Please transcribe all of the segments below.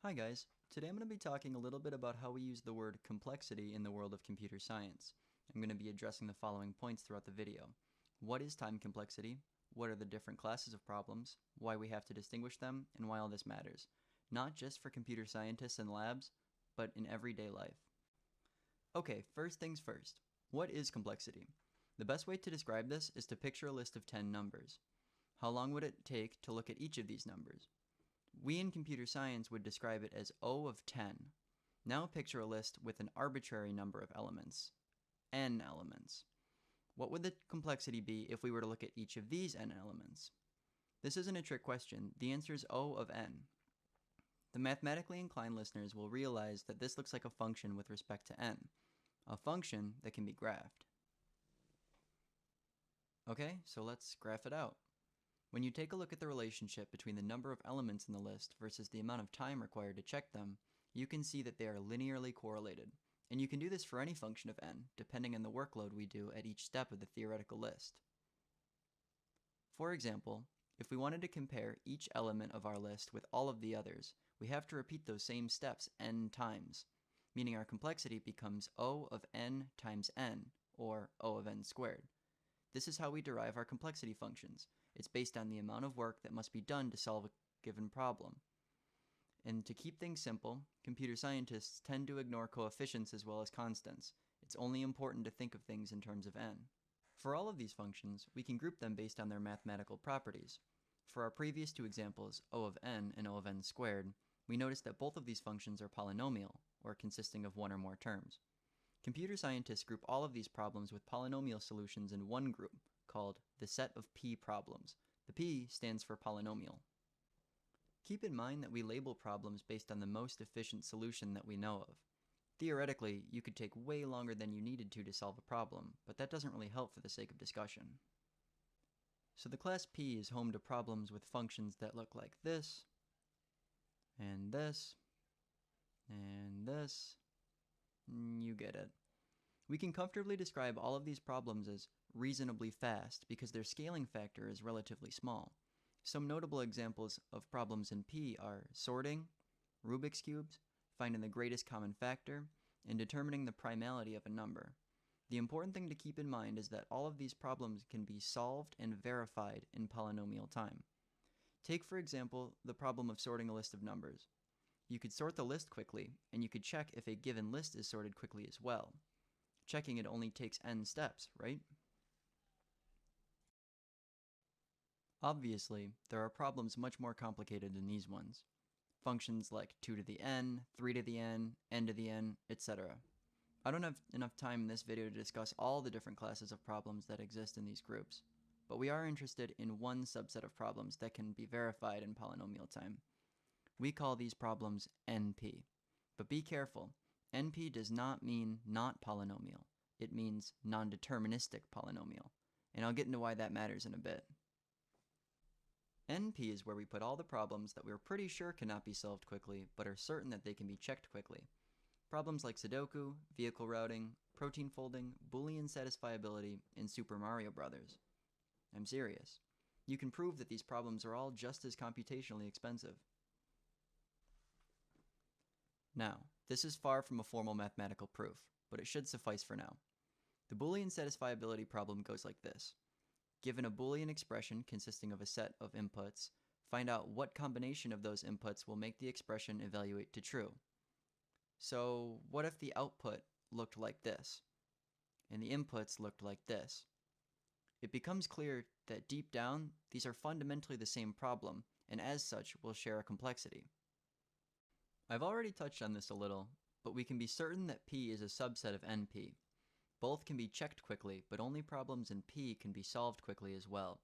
Hi guys, today I'm going to be talking a little bit about how we use the word complexity in the world of computer science. I'm going to be addressing the following points throughout the video. What is time complexity? What are the different classes of problems? Why we have to distinguish them? And why all this matters. Not just for computer scientists and labs, but in everyday life. Okay, first things first. What is complexity? The best way to describe this is to picture a list of 10 numbers. How long would it take to look at each of these numbers? We in computer science would describe it as O of 10. Now picture a list with an arbitrary number of elements, n elements. What would the complexity be if we were to look at each of these n elements? This isn't a trick question. The answer is O of n. The mathematically inclined listeners will realize that this looks like a function with respect to n, a function that can be graphed. Okay, so let's graph it out. When you take a look at the relationship between the number of elements in the list versus the amount of time required to check them, you can see that they are linearly correlated. And you can do this for any function of n, depending on the workload we do at each step of the theoretical list. For example, if we wanted to compare each element of our list with all of the others, we have to repeat those same steps n times, meaning our complexity becomes O of n times n, or O of n squared. This is how we derive our complexity functions. It's based on the amount of work that must be done to solve a given problem. And to keep things simple, computer scientists tend to ignore coefficients as well as constants. It's only important to think of things in terms of n. For all of these functions, we can group them based on their mathematical properties. For our previous two examples, O of n and O of n squared, we noticed that both of these functions are polynomial, or consisting of one or more terms. Computer scientists group all of these problems with polynomial solutions in one group, called the set of P problems. The P stands for polynomial. Keep in mind that we label problems based on the most efficient solution that we know of. Theoretically, you could take way longer than you needed to solve a problem, but that doesn't really help for the sake of discussion. So the class P is home to problems with functions that look like this, and this, and this. You get it. We can comfortably describe all of these problems as reasonably fast because their scaling factor is relatively small. Some notable examples of problems in P are sorting, Rubik's cubes, finding the greatest common factor, and determining the primality of a number. The important thing to keep in mind is that all of these problems can be solved and verified in polynomial time. Take, for example, the problem of sorting a list of numbers. You could sort the list quickly, and you could check if a given list is sorted quickly as well. Checking it only takes n steps, right? Obviously, there are problems much more complicated than these ones. Functions like 2 to the n, 3 to the n to the n, etc. I don't have enough time in this video to discuss all the different classes of problems that exist in these groups, but we are interested in one subset of problems that can be verified in polynomial time. We call these problems NP. But be careful, NP does not mean not polynomial. It means non-deterministic polynomial, and I'll get into why that matters in a bit. NP is where we put all the problems that we're pretty sure cannot be solved quickly, but are certain that they can be checked quickly. Problems like Sudoku, vehicle routing, protein folding, Boolean satisfiability, and Super Mario Bros. I'm serious. You can prove that these problems are all just as computationally expensive. Now, this is far from a formal mathematical proof, but it should suffice for now. The Boolean satisfiability problem goes like this. Given a Boolean expression consisting of a set of inputs, find out what combination of those inputs will make the expression evaluate to true. So what if the output looked like this, and the inputs looked like this? It becomes clear that deep down, these are fundamentally the same problem, and as such will share a complexity. I've already touched on this a little, but we can be certain that P is a subset of NP. Both can be checked quickly, but only problems in P can be solved quickly as well.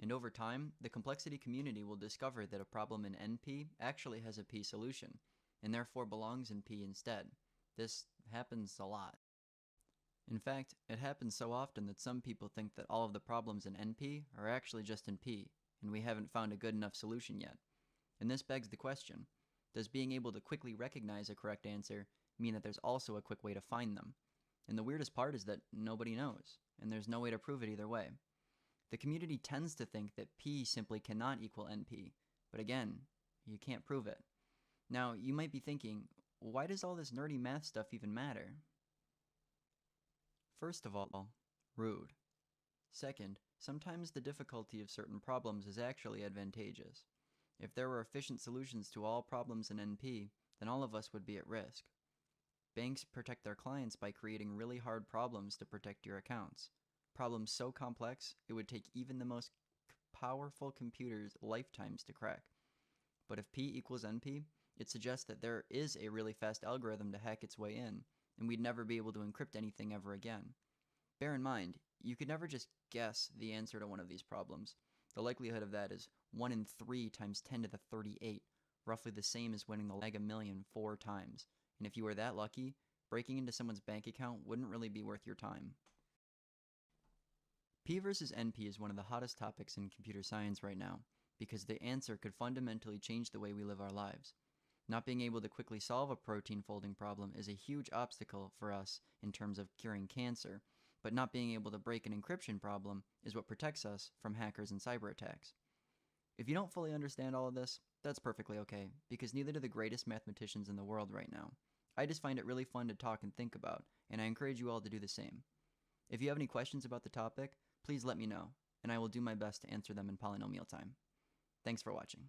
And over time, the complexity community will discover that a problem in NP actually has a P solution, and therefore belongs in P instead. This happens a lot. In fact, it happens so often that some people think that all of the problems in NP are actually just in P, and we haven't found a good enough solution yet. And this begs the question, does being able to quickly recognize a correct answer mean that there's also a quick way to find them? And the weirdest part is that nobody knows, and there's no way to prove it either way. The community tends to think that P simply cannot equal NP, but again, you can't prove it. Now, you might be thinking, why does all this nerdy math stuff even matter? First of all, rude. Second, sometimes the difficulty of certain problems is actually advantageous. If there were efficient solutions to all problems in NP, then all of us would be at risk. Banks protect their clients by creating really hard problems to protect your accounts. Problems so complex, it would take even the most powerful computers lifetimes to crack. But if P equals NP, it suggests that there is a really fast algorithm to hack its way in, and we'd never be able to encrypt anything ever again. Bear in mind, you could never just guess the answer to one of these problems. The likelihood of that is 1 in 3 times 10 to the 38, roughly the same as winning the Mega Million 4 times. And if you were that lucky, breaking into someone's bank account wouldn't really be worth your time. P versus NP is one of the hottest topics in computer science right now, because the answer could fundamentally change the way we live our lives. Not being able to quickly solve a protein folding problem is a huge obstacle for us in terms of curing cancer, but not being able to break an encryption problem is what protects us from hackers and cyber attacks. If you don't fully understand all of this, that's perfectly okay, because neither do the greatest mathematicians in the world right now. I just find it really fun to talk and think about, and I encourage you all to do the same. If you have any questions about the topic, please let me know, and I will do my best to answer them in polynomial time. Thanks for watching.